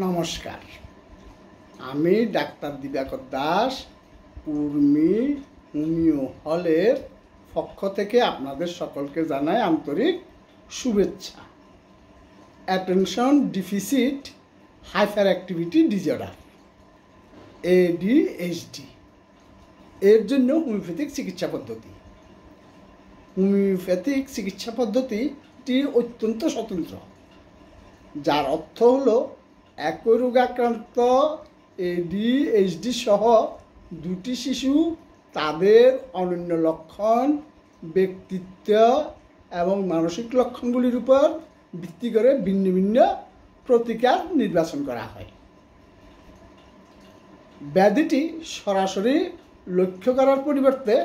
নমস্কার, আমি ডাক্তার দিবাকর দাস উর্মি হোমিও হলের পক্ষ থেকে আপনাদের সকলকে জানাই আন্তরিক শুভেচ্ছা। Attention deficit hyper activity disorder ADHD এর জন্য হোমিওপ্যাথিক চিকিৎসা পদ্ধতি। হোমিওপ্যাথিক চিকিৎসা পদ্ধতিটি অত্যন্ত স্বতন্ত্র, যার অর্থ হলো একই রোগাক্রান্ত ADHD সহ দুটি শিশু তাদের অনন্য লক্ষণ, ব্যক্তিত্ব এবং মানসিক লক্ষণগুলির উপর ভিত্তি করে ভিন্ন ভিন্ন প্রতিকার নির্বাচন করা হয়। ব্যাধিটি সরাসরি লক্ষ্য করার পরিবর্তে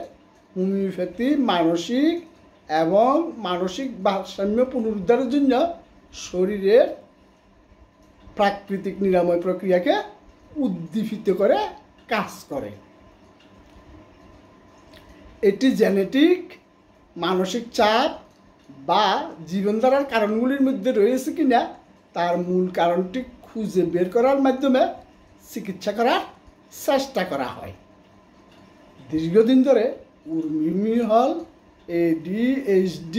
হোমিওপ্যাথি মানসিক এবং মানসিক ভারসাম্য পুনরুদ্ধারের জন্য শরীরের প্রাকৃতিক নিরাময় প্রক্রিয়াকে উদ্দীপিত করে কাজ করে। এটি জেনেটিক, মানসিক চাপ বা জীবনধারার কারণগুলির মধ্যে রয়েছে কিনা তার মূল কারণটি খুঁজে বের করার মাধ্যমে চিকিৎসা করার চেষ্টা করা হয়। দীর্ঘদিন ধরে উর্মি হল ADHD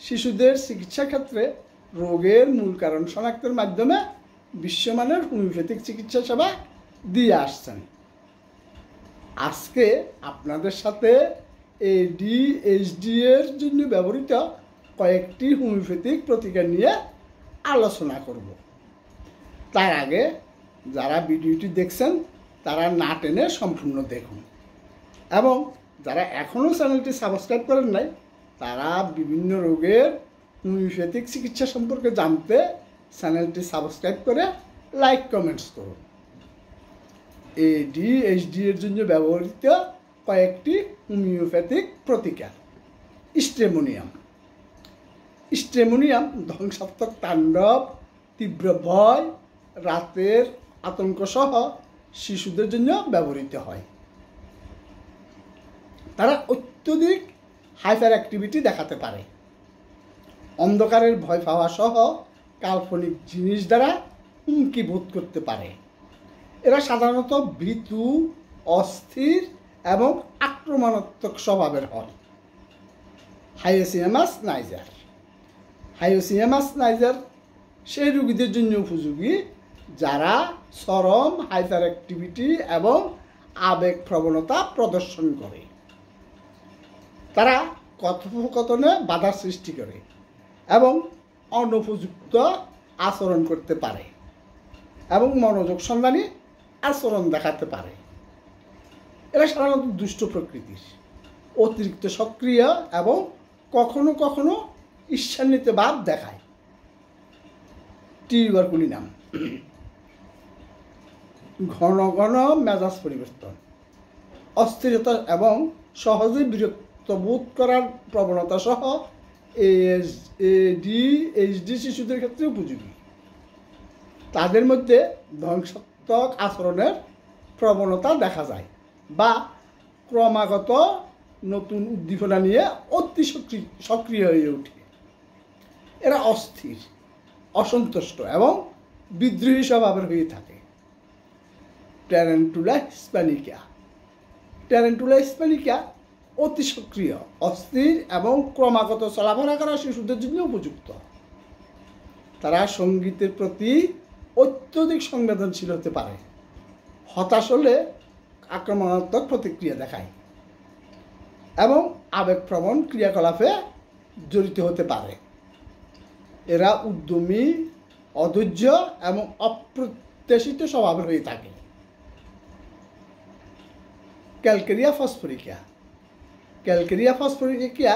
শিশুদের চিকিৎসা ক্ষেত্রে রোগের মূল কারণ শনাক্তের মাধ্যমে বিশ্বমানের হোমিওপ্যাথিক চিকিৎসা সেবা দিয়ে আসছেন। আজকে আপনাদের সাথে ADHD এর জন্য ব্যবহৃত কয়েকটি হোমিওপ্যাথিক প্রতিকার নিয়ে আলোচনা করব। তার আগে যারা ভিডিওটি দেখছেন তারা না টেনে সম্পূর্ণ দেখুন, এবং যারা এখনও চ্যানেলটি সাবস্ক্রাইব করেন নাই তারা বিভিন্ন রোগের হোমিওপ্যাথিক চিকিৎসা সম্পর্কে জানতে চ্যানেলটি সাবস্ক্রাইব করে লাইক কমেন্টস করুন। ADHD এর জন্য ব্যবহৃত কয়েকটি হোমিওপ্যাথিক প্রতিকার। স্ট্রেমোনিয়াম ধ্বংসাত্মক তাণ্ডব, তীব্র ভয়, রাতের আতঙ্ক সহ শিশুদের জন্য ব্যবহৃত হয়। তারা অত্যধিক হাইপার অ্যাক্টিভিটি দেখাতে পারে, অন্ধকারের ভয় পাওয়া সহ কাল্পনিক জিনিস দ্বারা হুমকি বোধ করতে পারে। এরা সাধারণত ভীতু, অস্থির এবং আক্রমণাত্মক স্বভাবের হয়। হাইওসিয়ামাস নাইজার সেই রোগীদের জন্য উপযোগী যারা চরম হাইপার অ্যাক্টিভিটি এবং আবেগ প্রবণতা প্রদর্শন করে। তারা কথোপকথনে বাধার সৃষ্টি করে এবং অনুপযুক্ত আচরণ করতে পারে এবং মনোযোগ সন্ধানী আচরণ দেখাতে পারে। এরা সাধারণত দুষ্ট প্রকৃতির, অতিরিক্ত সক্রিয় এবং কখনো কখনো ঈর্ষান্বিত ভাব দেখায়। টিউবারকুলিনাম ঘন ঘন মেজাজ পরিবর্তন, অস্থিরতা এবং সহজে বিরক্ত বোধ করার প্রবণতা সহ ADHD শিশুদের ক্ষেত্রে উপযোগী। তাদের মধ্যে ধ্বংসাত্মক আচরণের প্রবণতা দেখা যায় বা ক্রমাগত নতুন উদ্দীপনা নিয়ে অতি সক্রিয় হয়ে ওঠে। এরা অস্থির, অসন্তুষ্ট এবং বিদ্রোহী স্বভাবের হয়ে থাকে। ট্যারেন্টুলা হিস্প্যানিকা অতি সক্রিয়, অস্থির এবং ক্রমাগত চলাফেরা করা শিশুদের জন্য উপযুক্ত। তারা সঙ্গীতের প্রতি অত্যধিক সংবেদনশীল হতে পারে, হতাশ হলে আক্রমণাত্মক প্রতিক্রিয়া দেখায় এবং আবেগপ্রবণ ক্রিয়াকলাপে জড়িত হতে পারে। এরা উদ্যমী, অধৈর্য এবং অপ্রত্যাশিত স্বভাবের হয়ে থাকে। ক্যালকেরিয়া ফসফরিকা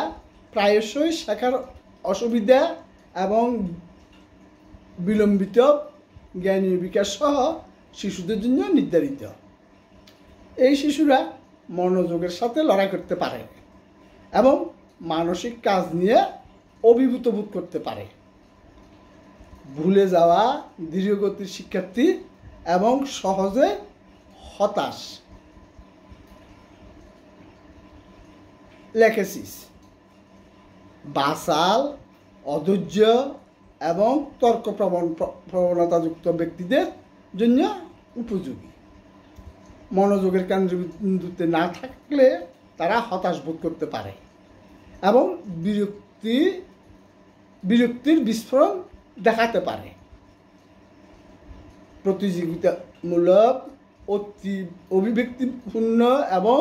প্রায়শই শেখার অসুবিধা এবং বিলম্বিত জ্ঞানীয় বিকাশ সহ শিশুদের জন্য নির্ধারিত। এই শিশুরা মনোযোগের সাথে লড়াই করতে পারে এবং মানসিক কাজ নিয়ে অভিভূত বোধ করতে পারে। ভুলে যাওয়া, ধীরগতির শিক্ষার্থী এবং সহজে হতাশ। লেকেসিস বাসাল, অধৈর্য, এবং তর্ক প্রবণতাযুক্ত ব্যক্তিদের জন্য উপযোগী। মনোযোগের কেন্দ্রবিন্দুতে না থাকলে তারা হতাশ বোধ করতে পারে এবং বিরক্তির বিস্ফোরণ দেখাতে পারে। প্রতিযোগিতামূলক, অভিব্যক্তিপূর্ণ এবং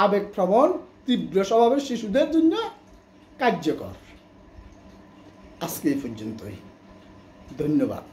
আবেগপ্রবণ তীব্র স্বভাবের শিশুদের জন্য কার্যকর। আজকে এই পর্যন্তই। ধন্যবাদ।